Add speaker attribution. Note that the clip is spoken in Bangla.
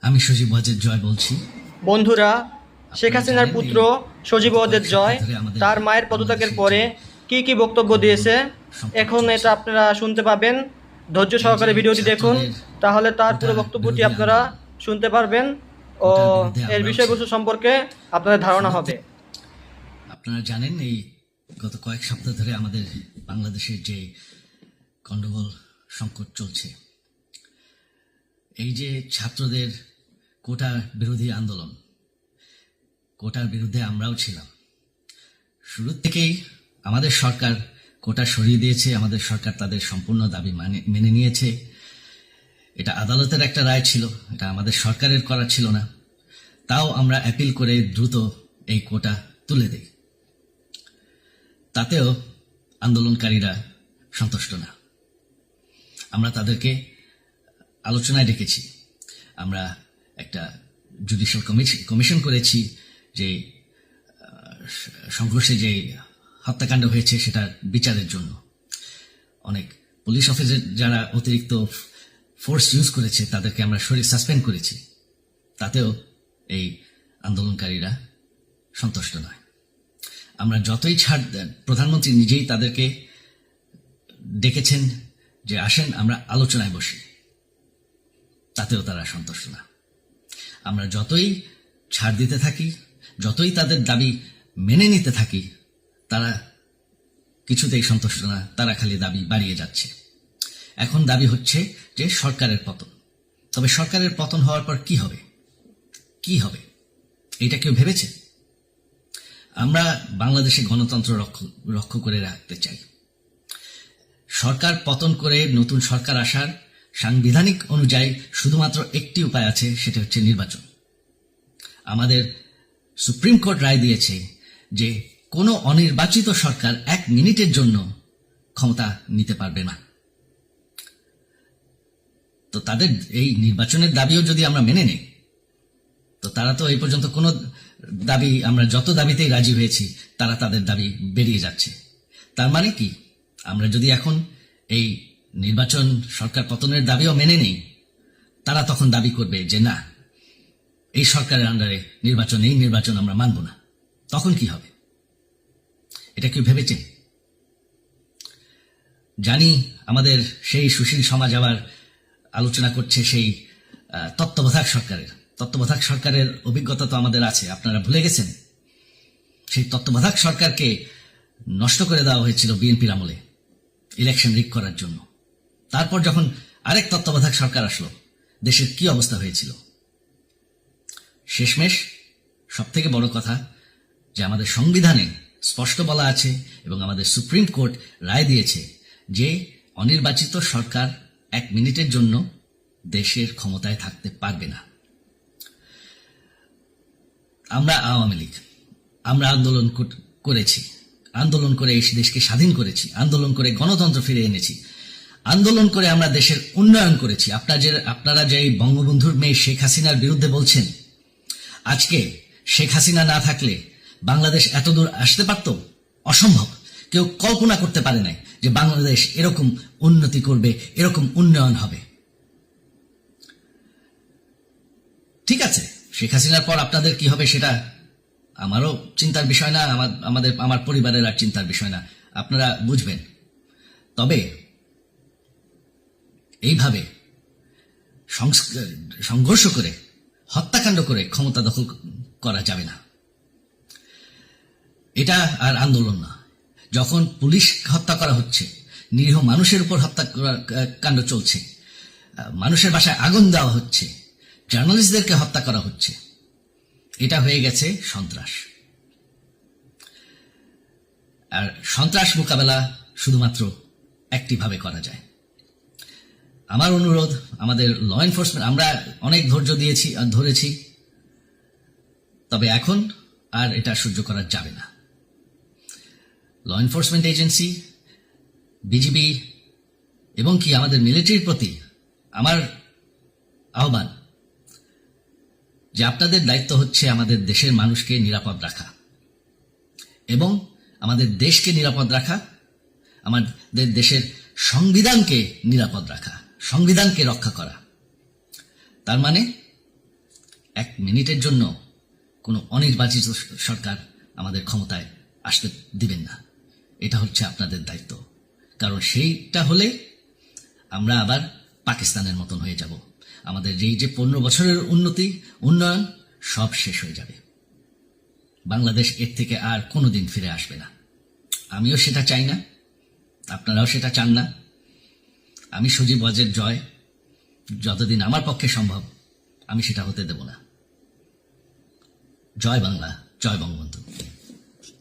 Speaker 1: আমি সজীব ওয়াজেদ জয় বলছি।
Speaker 2: বন্ধুরা, শেখ হাসিনার পুত্র সজীব ওয়াজেদ জয় তার মায়ের পদত্যাগের পরে কি বক্তব্য দিয়েছে এখন এটা আপনারা শুনতে পাবেন। ধৈর্য সহকারে ভিডিওটি দেখুন, তাহলে তার পুরো বক্তব্যটি আপনারা শুনতে পারবেন ও এর বিষয়বস্তু সম্পর্কে আপনাদের ধারণা হবে।
Speaker 1: আপনারা জানেন, এই গত কয়েক সপ্তাহ ধরে আমাদের বাংলাদেশের যে গণ্ডগোল সংকট চলছে, এই যে ছাত্রদের কোটা বিরোধী আন্দোলন, কোটার বিরুদ্ধে আমরাও ছিলাম। শুরু থেকেই আমাদের সরকার কোটা সরিয়ে দিয়েছে, আমাদের সরকার তাদের সম্পূর্ণ দাবি মেনে নিয়েছে। এটা আদালতের একটা রায় ছিল, এটা আমাদের সরকারের করা ছিল না। তাও আমরা অ্যাপিল করে দ্রুত এই কোটা তুলে দিই। তাতেও আন্দোলনকারীরা সন্তুষ্ট না। আমরা তাদেরকে আলোচনায় ডেকেছি, আমরা একটা জুডিশিয়াল কমিশন করেছি যে সংঘর্ষে যে হত্যাকাণ্ড হয়েছে সেটার বিচারের জন্য। অনেক পুলিশ অফিসার যারা অতিরিক্ত ফোর্স ইউজ করেছে তাদেরকে আমরা সাসপেন্ড করেছি। তাতেও এই আন্দোলনকারীরা সন্তুষ্ট নয়। আমরা যতই ছাড় দেন, প্রধানমন্ত্রী নিজেই তাদেরকে ডেকেছেন যে আসেন আমরা আলোচনায় বসি, তাতেও তারা সন্তুষ্ট না। আমরা যতই ছাড় দিতে থাকি, যতই তাদের দাবি মেনে নিতে থাকি, তারা কিছুতেই সন্তুষ্ট না, তারা খালি দাবি বাড়িয়ে যাচ্ছে। এখন দাবি হচ্ছে যে সরকারের পতন। তবে সরকারের পতন হওয়ার পর কি হবে, কি হবে এটা কেউ ভেবেছে? আমরা বাংলাদেশে গণতন্ত্র রক্ষা করে রাখতে চাই। সরকার পতন করে নতুন সরকার আসার সাংবিধানিক অনুযায়ী শুধুমাত্র একটি উপায় আছে, সেটা হচ্ছে নির্বাচন। আমাদের সুপ্রিম কোর্ট রায় দিয়েছে যে কোনো অনির্বাচিত সরকার 1 মিনিটের জন্য ক্ষমতা নিতে পারবে না। তো তাদের এই নির্বাচনের দাবিও যদি আমরা মেনে নেই, তো তারা তো এই পর্যন্ত কোনো দাবি, আমরা যত দাবিতেই রাজি হয়েছি তারা তাদের দাবি বেরিয়ে যাচ্ছে। তার মানে কি, আমরা যদি এখন এই নির্বাচন সরকার পতনের দাবিও মেনে নেই, তারা তখন দাবি করবে যে না, এই সরকারের আন্ডারে নির্বাচন, এই নির্বাচন আমরা মানব না। তখন কি হবে এটা কেউ ভেবেছে? জানি আমাদের সেই সুশীল সমাজ আবার আলোচনা করছে সেই তত্ত্বাবধায়ক সরকারের অভিজ্ঞতা তো আমাদের আছে। আপনারা ভুলে গেছেন সেই তত্ত্বাবধায়ক সরকারকে নষ্ট করে দেওয়া হয়েছিল বিএনপির আমলে ইলেকশন রিগ করার জন্য। তারপর যখন আরেক তত্ত্বাবধায়ক সরকার আসলো, দেশের কি অবস্থা হয়েছিল। শেষমেশ সব থেকে বড় কথা যে আমাদের সংবিধানে স্পষ্ট বলা আছে এবং আমাদের সুপ্রিম কোর্ট রায় দিয়েছে যে অনির্বাচিত সরকার 1 মিনিটের জন্য দেশের ক্ষমতায় থাকতে পারবে না। আমরা আওয়ামী লীগ, আমরা আন্দোলন করেছি, আন্দোলন করে এই দেশকে স্বাধীন করেছি, আন্দোলন করে গণতন্ত্র ফিরে এনেছি, আন্দোলন করে আমরা দেশের উন্নয়ন করেছি। আপনারা যে বঙ্গবন্ধুর মেয়ে শেখ হাসিনার বিরুদ্ধে বলছেন, আজকে শেখ হাসিনা না থাকলে বাংলাদেশ এতদূর আসতে পারত? অসম্ভব। কেউ কল্পনা করতে পারে নাই যে বাংলাদেশ এরকম উন্নতি করবে, এরকম উন্নয়ন হবে। ঠিক আছে, শেখ হাসিনার পর আপনাদের কি হবে সেটা আমারও চিন্তার বিষয় না, আমার পরিবারের আর চিন্তার বিষয় না, আপনারা বুঝবেন। তবে এইভাবে সংঘর্ষ করে, হত্যাকাণ্ড করে ক্ষমতা দখল করা যাবে না। এটা আর আন্দোলন না। যখন পুলিশ হত্যা করা হচ্ছে, নিরীহ মানুষের উপর হত্যাকাণ্ড চলছে, মানুষের বাসায় আগুন দেওয়া হচ্ছে, জার্নালিস্টদেরকে হত্যা করা হচ্ছে, এটা হয়ে গেছে সন্ত্রাস। আর সন্ত্রাস মোকাবেলা শুধুমাত্র একটিভাবে করা যায়। আমার অনুরোধ, আমাদের ল এনফোর্সমেন্ট, আমরা অনেক ধৈর্য দিয়েছি আর ধরেছি, তবে এখন আর এটা সহ্য করা যাবে না। ল এনফোর্সমেন্ট এজেন্সি, বিজিবি এবং কি আমাদের মিলিটারির প্রতি আমার আহ্বান যে আপনাদের দায়িত্ব হচ্ছে আমাদের দেশের মানুষকে নিরাপদ রাখা এবং আমাদের দেশকে নিরাপদ রাখা, আমাদের দেশের সংবিধানকে নিরাপদ রাখা, সংবিধানকে রক্ষা করা। তার মানে এক মিনিটের জন্য কোনো অনির্বাচিত সরকার আমাদের ক্ষমতায় আসতে দিবেন না। এটা হচ্ছে আপনাদের দায়িত্ব, কারণ সেইটা হলে আমরা আবার পাকিস্তানের মতন হয়ে যাব। আমাদের যেই যে 15 বছরের উন্নয়ন সব শেষ হয়ে যাবে। বাংলাদেশ এর থেকে আর কোনোদিন ফিরে আসবে না। আমিও সেটা চাই না, আপনারাও সেটা চান না। আমি সজীব ওয়াজের জয় যতদিন আমার পক্ষে সম্ভব আমি সেটা হতে দেব না। জয় বাংলা, জয় বঙ্গবন্ধু।